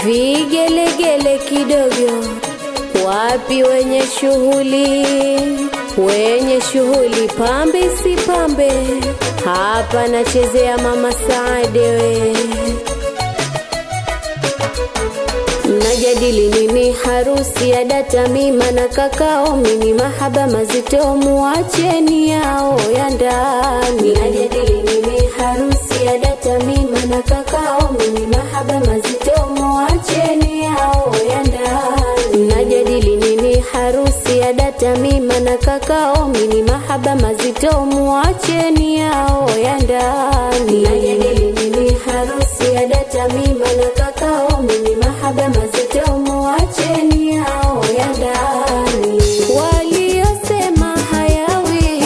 Vigelegele kidogo, wapi wenye shughuli, pambe si pambe, hapa nachezea Mama Saade we. Mnajadili nini? Harusi ya data mima na kakao mini, mahaba mazito muacheni yao ya ndani. Mnajadili nini? Harusi ya data mima na kakao mini, mahaba mazito muacheni yao ya ndani. Mnajadili nini? Harusi ya data mima na kakao mini, mahaba mazito muacheni yao ya ndani. Mnajadili nini? Harusi ya data mima na kakao mini, mahaba mazito muacheni yao ya ndani. Waliosema hayawi,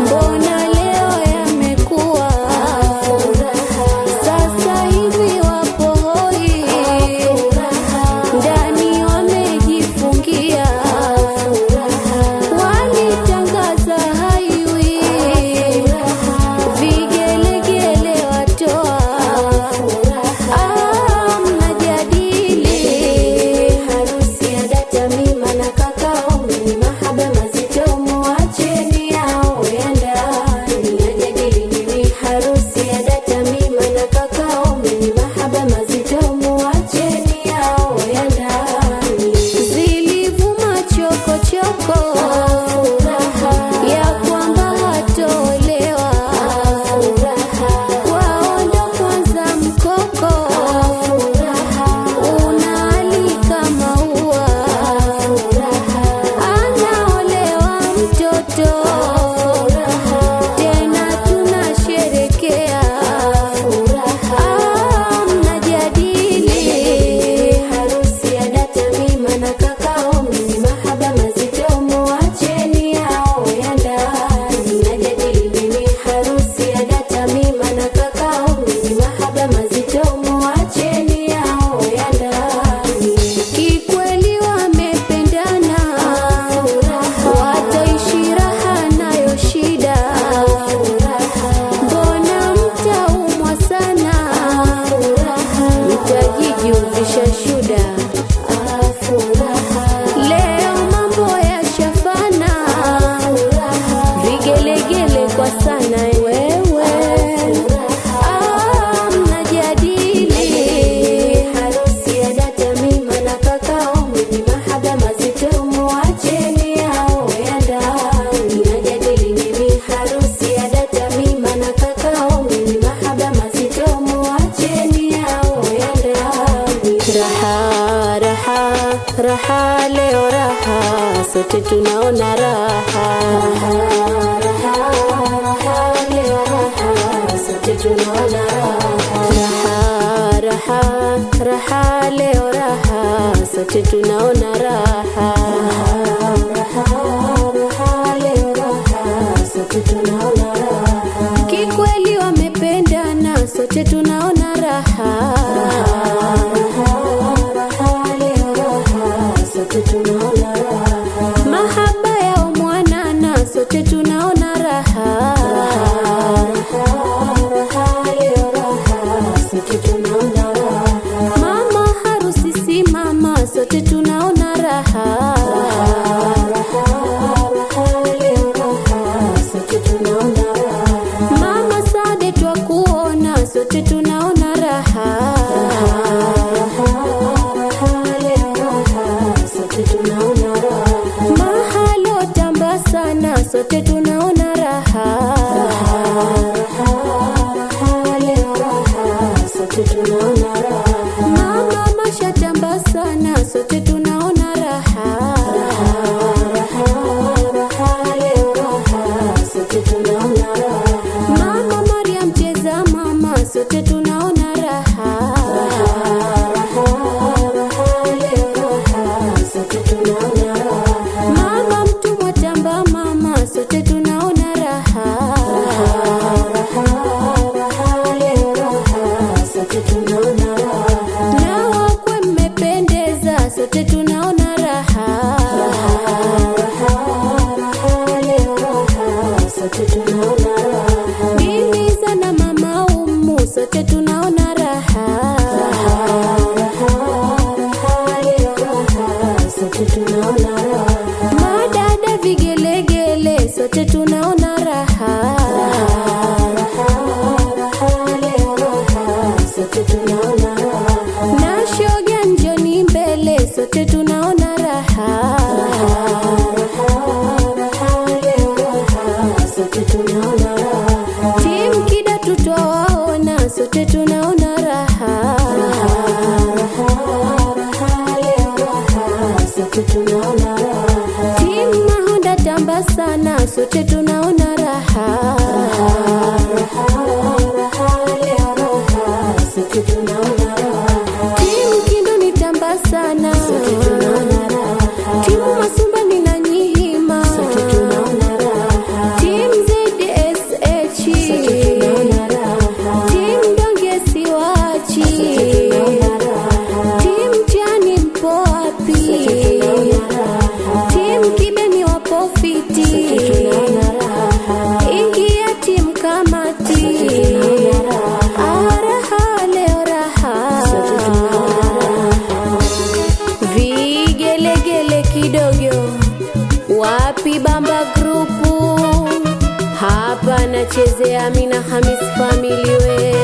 mbona leo yamekuwa? Sasa hivi wapo hoi, ndani wamejifungia. Walitangaza haiwi, vigelegele watoa. Raha leo raha, sote tunaona raha. Raha leo raha, sote tunaona raha. Raha leo raha, sote tunaona raha. Raha leo raha, sote tunaona raha. Kikweli wamependana, sote tunaona raha. Mahaba yao mwanana, sote tunaona raha. Mama harusi si mama, sote tunaona raha. Mama Saade twakuona, sote tunaona raha. Mahalo tamba sana, sote tunaona raha. Mama Masha tamba sana, sote tunaona raha. Mama Mariam cheza mama, sote tunaona raha. Mama mtumwa tamba mama, sote tunaona raha. Na wakwe mmependeza, sote tunaona raha. Mimi sana mama Umu, sote tunaona raha. sote tunaona raha. Timu Kindo nitamba sana, timu Masumba nina Nyihima, timu ZSH, timu Donge siwachi, timu Chani mpo wapi, timu Kibeni wapo fiti, ingia timu Kamati. Raha leo raha, vigelegele kidogo, wapi Bamba grupu, hapa nachezea Amina Hamis family we,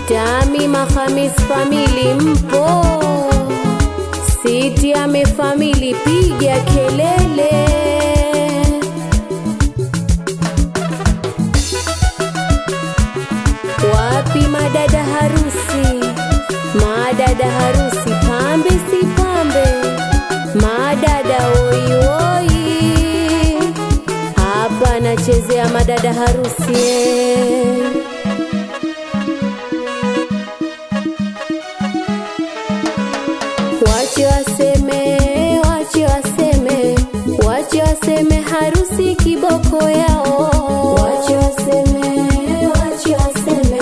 Tamima Hamis family mpo, Siti Ame family piga kelele. Wapi madada harusi, madada harusi pambe si pambe, madada oi oi, hapa nachezea madada harusi. Wache waseme, wache waseme, wache waseme harusi kiboko yao, wache waseme, wache waseme,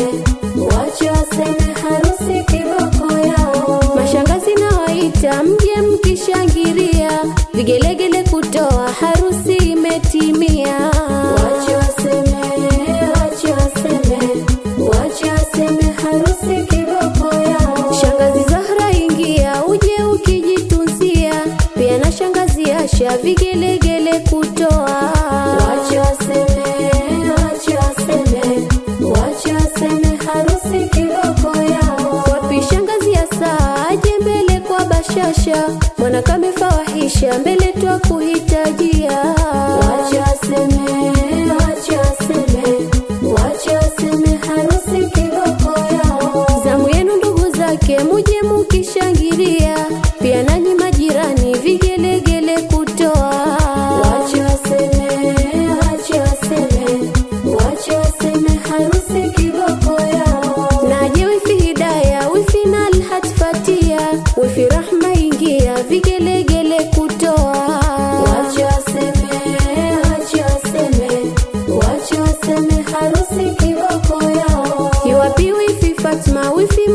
wache waseme harusi kiboko yao. Mashangazi na waita mje mkishangilia, vigelegele kutoa harusi imetimia. Wache waseme, wache waseme, wache waseme harusi kiboko yao. Shangazi Zahra ingia uje ukijitunzia, pia na shangazi Asha vigelegele kutoa. Wache waseme, wache waseme, wache waseme harusi kiboko yao. Wapi shangazi ya saa aje mbele kwa bashasha, mwana kamefawahisha mbele twa kuhitajia. Wache waseme, wache waseme, wache waseme harusi kiboko yao. Zamu yenu ndugu zake muje mukishangilia, pia nanyi majirani vigelegele kutoa. Wache waseme, wache waseme, wache waseme harusi kiboko yao. Naje wifi Hidaya, wifi na Alhat Fatia, wifi Rahma ingia vigelegele kutoa. Wache waseme, wache waseme, wache waseme harusi kiboko yao. Iwapi wifi Fatma, wifi